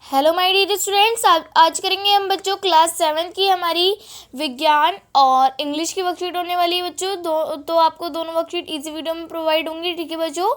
Hello my dear students, आज करेंगे हम बच्चों क्लास 7 की हमारी विज्ञान और इंग्लिश की वर्कशीट होने वाली है बच्चों। तो आपको दोनों वर्कशीट इसी वीडियो में प्रोवाइड होंगी। ठीक है बच्चों,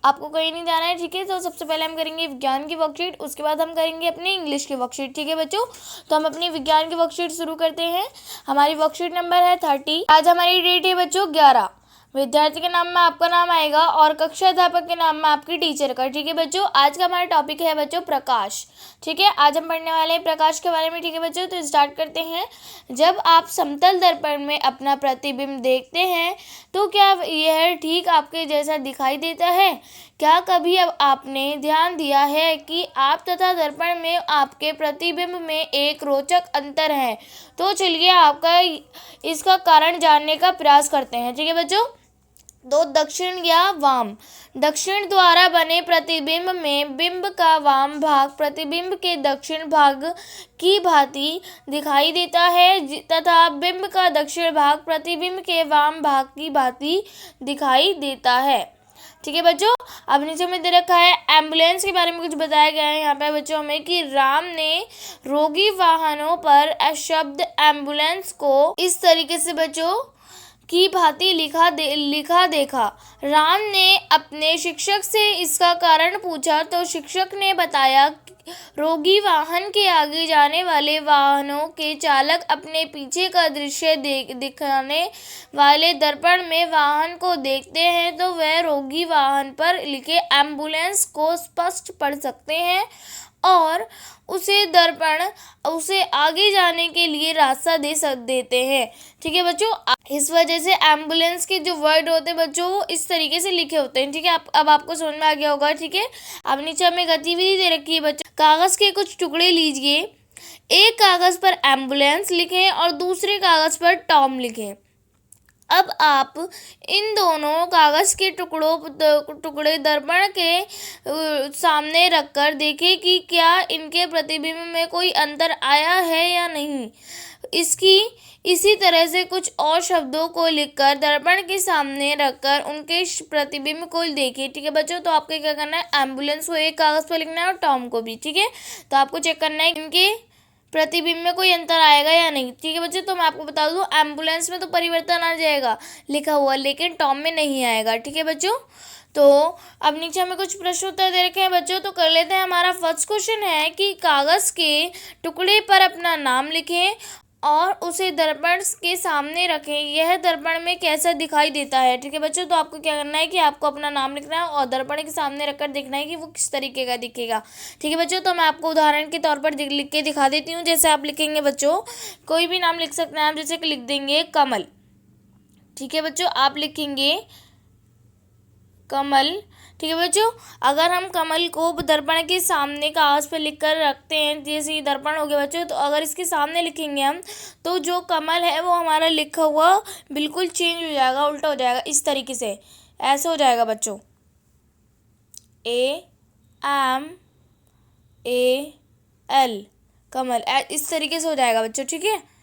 आपको कहीं नहीं जाना है। ठीक है, तो सबसे पहले हम करेंगे विज्ञान की वर्कशीट, उसके बाद हम करेंगे अपनी इंग्लिश की वर्कशीट। ठीक है बच्चों, तो हम अपनी विज्ञान की वर्कशीट शुरू करते हैं। हमारी वर्कशीट नंबर है 30। आज हमारी डेट है बच्चों 11। विद्यार्थी के नाम में आपका नाम आएगा और कक्षा अध्यापक के नाम में आपकी टीचर का। ठीक है बच्चों, आज का हमारा टॉपिक है बच्चों प्रकाश। ठीक है, आज हम पढ़ने वाले हैं प्रकाश के बारे में। ठीक है बच्चों, तो स्टार्ट करते हैं। जब आप समतल दर्पण में अपना प्रतिबिंब देखते हैं तो क्या यह ठीक आपके जैसा दिखाई देता है? क्या कभी अब आपने ध्यान दिया है कि आप तथा दर्पण में आपके प्रतिबिंब में एक रोचक अंतर है? तो चलिए आपका इसका कारण जानने का प्रयास करते हैं। ठीक है बच्चों, दो दक्षिण या वाम। दक्षिण द्वारा बने प्रतिबिंब में बिंब का वाम भाग प्रतिबिंब के दक्षिण भाग की भांति दिखाई देता है तथा बिंब का दक्षिण भाग प्रतिबिंब के वाम भाग की भांति दिखाई देता है। ठीक है बच्चों, अब नीचे में दे रखा है एम्बुलेंस के बारे में कुछ बताया गया है यहाँ पे बच्चों हमें कि राम ने रोगी वाहनों पर शब्द एम्बुलेंस को इस तरीके से बच्चों की भांति लिखा देखा। राम ने अपने शिक्षक से इसका कारण पूछा तो शिक्षक ने बताया रोगी वाहन के आगे जाने वाले वाहनों के चालक अपने पीछे का दृश्य दिखाने वाले दर्पण में वाहन को देखते हैं तो वह रोगी वाहन पर लिखे एम्बुलेंस को स्पष्ट पढ़ सकते हैं और उसे आगे जाने के लिए रास्ता देते हैं। ठीक है बच्चों, इस वजह से एम्बुलेंस के जो वर्ड होते हैं बच्चों वो इस तरीके से लिखे होते हैं। ठीक है, अब आपको समझ में आ गया होगा। ठीक है, अब नीचे हमें गतिविधि दे रखी है बच्चों। कागज के कुछ टुकड़े लीजिए, एक कागज पर एम्बुलेंस लिखें और दूसरे कागज पर टॉम लिखें। अब आप इन दोनों कागज के टुकड़े दर्पण के सामने रखकर देखें कि क्या इनके प्रतिबिंब में कोई अंतर आया है या नहीं। इसी तरह से कुछ और शब्दों को लिखकर दर्पण के सामने रखकर उनके प्रतिबिंब को देखिए। ठीक है बच्चों, तो आपको क्या करना है, एम्बुलेंस को एक कागज पर लिखना है और टॉम को भी। ठीक है, तो आपको चेक करना है इनके प्रतिबिंब में कोई अंतर आएगा या नहीं। ठीक है बच्चों, तो मैं आपको बता दूं एम्बुलेंस में तो परिवर्तन आ जाएगा लिखा हुआ, लेकिन टॉम में नहीं आएगा। ठीक है बच्चों, तो अब नीचे हमें कुछ प्रश्न उत्तर दे रखे हैं बच्चों, तो कर लेते हैं। हमारा फर्स्ट क्वेश्चन है कि कागज के टुकड़े पर अपना नाम लिखें और उसे दर्पण के सामने रखें, यह दर्पण में कैसा दिखाई देता है। ठीक है बच्चों, तो आपको क्या करना है कि आपको अपना नाम लिखना है और दर्पण के सामने रखकर देखना है कि वो किस तरीके का दिखेगा। ठीक है बच्चों, तो मैं आपको उदाहरण के तौर पर लिख के दिखा देती हूँ। जैसे आप लिखेंगे बच्चों, कोई भी नाम लिख सकते हैं आप, जैसे कि लिख देंगे कमल। ठीक है बच्चों, आप लिखेंगे कमल। ठीक है बच्चों, अगर हम कमल को दर्पण के सामने कागज पर लिख कर रखते हैं, जैसे दर्पण हो गया बच्चों, तो अगर इसके सामने लिखेंगे हम तो जो कमल है वो हमारा लिखा हुआ बिल्कुल चेंज हो जाएगा, उल्टा हो जाएगा। इस तरीके से ऐसे हो जाएगा बच्चों, AMAL कमल, इस तरीके से हो जाएगा बच्चों। ठीक है,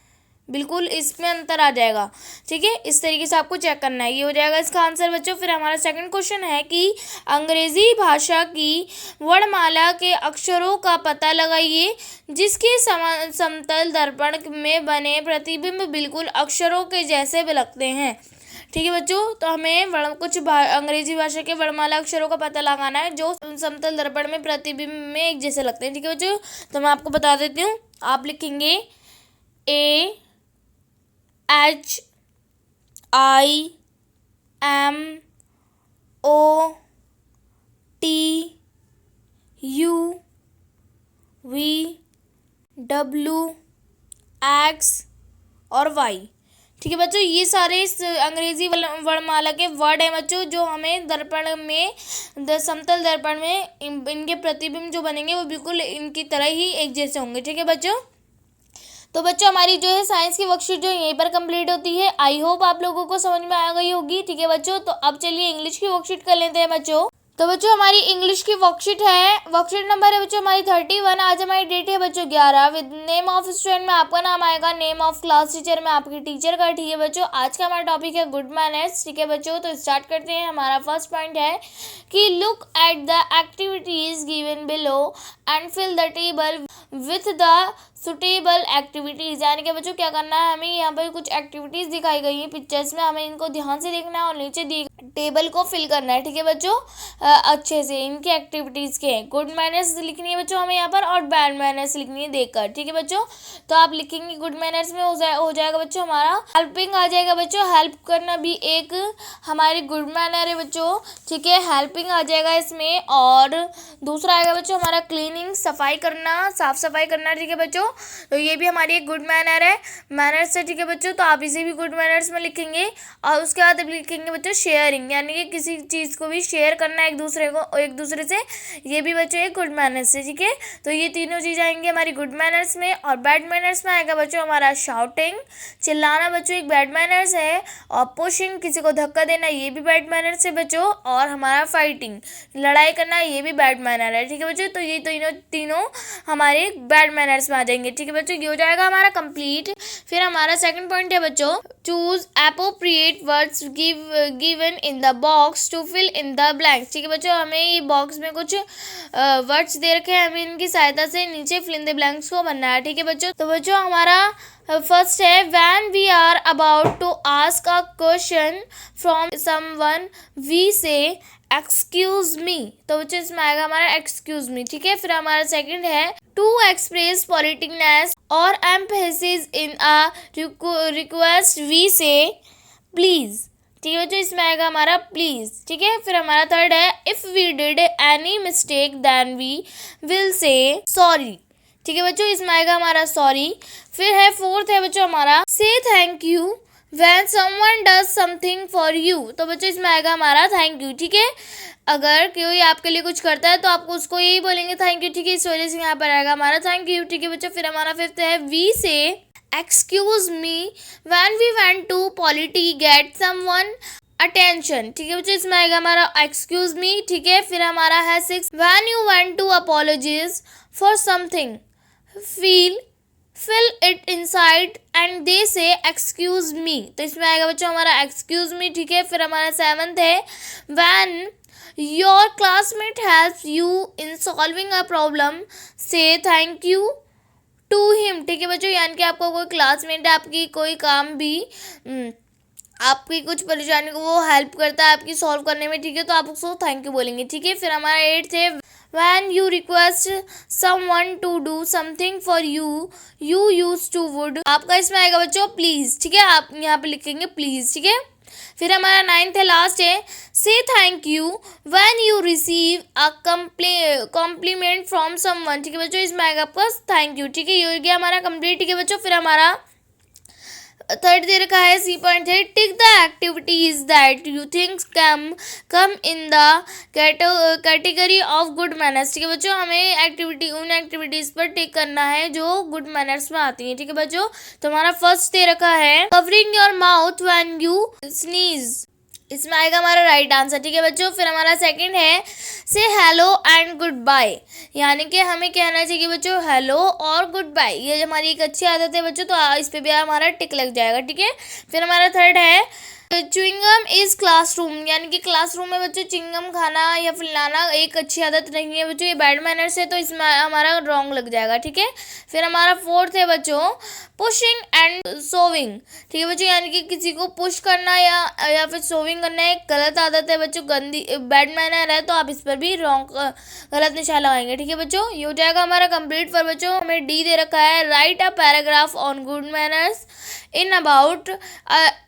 बिल्कुल इसमें अंतर आ जाएगा। ठीक है, इस तरीके से आपको चेक करना है, ये हो जाएगा इसका आंसर बच्चों। फिर हमारा सेकंड क्वेश्चन है कि अंग्रेजी भाषा की वर्णमाला के अक्षरों का पता लगाइए जिसके समतल दर्पण में बने प्रतिबिंब बिल्कुल अक्षरों के जैसे लगते हैं। ठीक है बच्चों, तो हमें कुछ अंग्रेजी भाषा के वर्णमाला अक्षरों का पता लगाना है जो समतल दर्पण में प्रतिबिंब में एक जैसे लगते हैं। ठीक है बच्चों, तो मैं आपको बता देती हूँ। आप लिखेंगे HIMOTUVX और Y। ठीक है बच्चों, ये सारे इस अंग्रेजी वर्णमाला के वर्ड हैं बच्चों जो हमें दर्पण में समतल दर्पण में इनके प्रतिबिंब जो बनेंगे वो बिल्कुल इनकी तरह ही एक जैसे होंगे। ठीक है बच्चों, तो बच्चों हमारी जो है साइंस की वर्कशीट जो यहीं पर कंप्लीट होती है। आई होप आप लोगों को समझ में आ गई होगी। ठीक है बच्चों, तो अब चलिए इंग्लिश की वर्कशीट कर लेते हैं बच्चों। तो बच्चों हमारी इंग्लिश की वर्कशीट है, वर्कशीट नंबर है बच्चों हमारी 31। आज हमारी डेट है बच्चों 11। विद नेम ऑफ स्टूडेंट में आपका नाम आएगा, नेम ऑफ क्लास टीचर में आपकी टीचर का। ठीक है बच्चों, आज का हमारा टॉपिक है गुड मैनर्स। ठीक है बच्चों, तो स्टार्ट करते हैं। हमारा फर्स्ट पॉइंट है कि look at the activities given below and fill the table with the suitable activities. यानी कि बच्चों क्या करना है, हमें यहाँ पर कुछ एक्टिविटीज़ दिखाई गई हैं पिक्चर्स में, हमें इनको ध्यान से देखना है और नीचे दी टेबल को फिल करना है। ठीक है बच्चों, अच्छे से इनकी एक्टिविटीज़ के गुड मैनर्स लिखनी है बच्चों हमें यहाँ पर, और बैड मैनर्स लिखनी है देखकर। ठीक है बच्चों, तो आप लिखेंगे गुड मैनर्स में हो जाएगा बच्चों हमारा हेल्पिंग आ जाएगा बच्चों, हेल्प करना भी एक हमारी गुड मैनर है बच्चों। ठीक है, हेल्पिंग आ जाएगा इसमें। और दूसरा आएगा बच्चों हमारा क्लीनिंग, सफाई करना, साफ सफाई करना। ठीक है बच्चों, तो ये भी हमारी एक गुड मैनर है, मैनर्स है। ठीक है बच्चों, तो आप इसे भी गुड मैनर्स में लिखेंगे। और उसके बाद लिखेंगे बच्चों शेयरिंग, यानी कि किसी चीज़ को भी शेयर करना एक दूसरे से, ये भी बच्चों एक गुड मैनर्स है। ठीक है, तो ये तीनों चीज़ आएंगी हमारी गुड मैनर्स में। और बैड मैनर्स में आएगा बच्चों हमारा शाउटिंग, चिल्लाना बच्चों एक बैड मैनर्स है। और पुशिंग, किसी को धक्का देना, ये भी बैड मैनर्स है बच्चों। और हमारा फाइटिंग, लड़ाई करना, ये भी बैड मैनर है। ठीक है बच्चों, तो ये तीनों हमारे बैड मैनर्स में आ जाएंगे। ठीक है बच्चों, ये हो जाएगा हमारा कंप्लीट। फिर हमारा सेकंड पॉइंट है बच्चों choose appropriate words given in the box to fill in the blank. ठीक है बच्चों, हमें ये बॉक्स में कुछ वर्ड्स दे रखे हैं, हमें इनकी सहायता से नीचे फिल इन द ब्लैंक्स को बनना है। ठीक है बच्चों, तो बच्चों हमारा फर्स्ट है when we are about to ask a question from someone we say excuse me. तो बच्चों इसमें आएगा हमारा एक्सक्यूज मी। ठीक है, फिर हमारा सेकंड है टू एक्सप्रेस पॉलिटिकनेस और emphasis in a request we say please. ठीक है बच्चों, इसमें आएगा हमारा प्लीज। ठीक है, फिर हमारा थर्ड है if we did any mistake then we will say sorry. ठीक है बच्चों, इसमें आएगा हमारा सॉरी। फिर है फोर्थ है बच्चों हमारा से thank you when someone does something for you। तो बच्चों इसमें आएगा हमारा थैंक यू। ठीक है, अगर कोई आपके लिए कुछ करता है तो आपको उसको यही बोलेंगे थैंक यू। ठीक है, इस वजह से यहाँ पर आएगा हमारा थैंक यू। ठीक है बच्चों, फिर हमारा फिफ्थ है we say excuse me when we went to polity get someone attention. ठीक है बच्चों, इसमें आएगा हमारा एक्सक्यूज मी। ठीक है, फिर हमारा है six when you went to apologize for something fill it inside and they say excuse me। तो इसमें आएगा बच्चों हमारा excuse me। ठीक है, फिर हमारा सेवंथ है when your classmate helps you in solving a problem say thank you to him। ठीक है बच्चों, यानी कि आपको कोई क्लासमेट आपकी कोई काम भी आपकी कुछ परेशानी को वो हेल्प करता है आपकी सॉल्व करने में। ठीक है, तो आप उसको थैंक यू बोलेंगे। ठीक है, फिर हमारा एट्थ है when you request someone to do something for you you used to would। आपका इसमें आएगा बच्चों प्लीज। ठीक है, आप यहाँ पे लिखेंगे प्लीज। ठीक है, फिर हमारा नाइन्थ है लास्ट है से thank you when you receive a compliment from someone। ठीक है बच्चों, इसमें आएगा आपका थैंक यू। ठीक है, ये हो गया हमारा कंप्लीट। ठीक है बच्चों, फिर हमारा थर्ड दे रखा है सी पॉइंट है tick the activities that you think come in the category of good manners. ठीक है बच्चों, हमें उन एक्टिविटीज़ पर टिक करना है जो गुड मैनर्स में आती हैं। ठीक है बच्चों, तो हमारा फर्स्ट दे रखा है covering your mouth when you sneeze. इसमें आएगा हमारा राइट आंसर। ठीक है बच्चों, फिर हमारा सेकंड है से हेलो एंड गुड बाय, यानी कि हमें कहना चाहिए बच्चों हेलो और गुड बाय। ये हमारी एक अच्छी आदत है बच्चों, तो इस पे भी हमारा टिक लग जाएगा। ठीक है, फिर हमारा थर्ड है च्युइंगम इज क्लासरूम, यानी कि क्लासरूम में बच्चों च्युइंगम खाना या फैलाना एक अच्छी आदत नहीं है बच्चों, ये बैड मैनर्स है, तो इसमें हमारा रॉन्ग लग जाएगा। ठीक है, फिर हमारा फोर्थ है बच्चों पुशिंग एंड सोविंग। ठीक है बच्चों, यानी कि किसी को पुश करना या फिर सोविंग करना एक गलत आदत है बच्चों, गंदी बैड मैनर है, तो आप इस पर भी रॉन्ग गलत निशान लगाएंगे। ठीक है बच्चों, ये हो जाएगा हमारा कंप्लीट। पर बच्चों हमें डी दे रखा है right a paragraph on good manners in about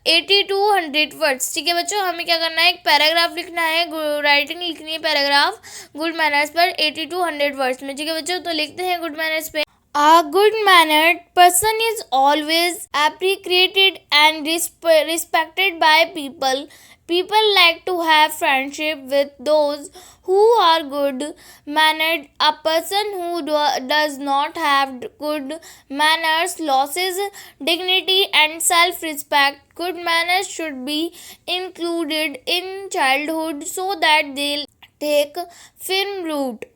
80 to 100 words. ठीक है बच्चों, हमें क्या करना है एक पैराग्राफ लिखना है, राइटिंग लिखनी है पैराग्राफ गुड मैनर्स पर 80 to 100 वर्ड्स में। ठीक है बच्चों, तो लिखते हैं गुड मैनर्स पे A good-mannered person is always appreciated and respected by people. People like to have friendship with those who are good-mannered. A person who does not have good manners loses dignity and self-respect. Good manners should be included in childhood so that they take firm root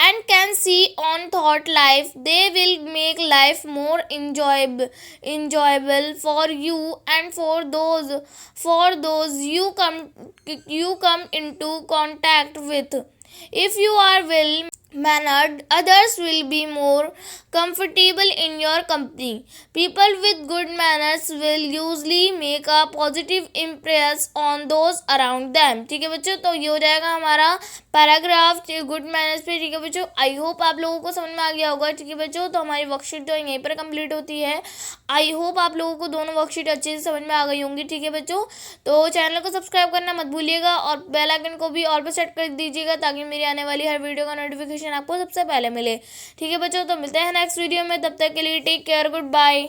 and can see on thought life, they will make life more enjoyable for you and for those you come into contact with. If you are well mannered, others will be more comfortable in your company. People with good manners will usually make a positive impress on those around them. ठीक है बच्चों, तो ये हो जाएगा हमारा paragraph good manners पे। ठीक है बच्चों, आई होप आप लोगों को समझ में आ गया होगा। ठीक है बच्चों, तो हमारी वर्कशीट जो यहीं पर कंप्लीट होती है। आई होप आप लोगों को दोनों वर्कशीट अच्छे से समझ में आ गई होंगी। ठीक है बच्चों, तो चैनल को सब्सक्राइब करना मत भूलिएगा और बेल आइकन को भी ऑल पर सेट कर दीजिएगा ताकि मेरी आने वाली हर वीडियो का नोटिफिकेशन आपको सबसे पहले मिले। ठीक है बच्चों, तो मिलते हैं नेक्स्ट वीडियो में, तब तक के लिए टेक केयर, गुड बाय।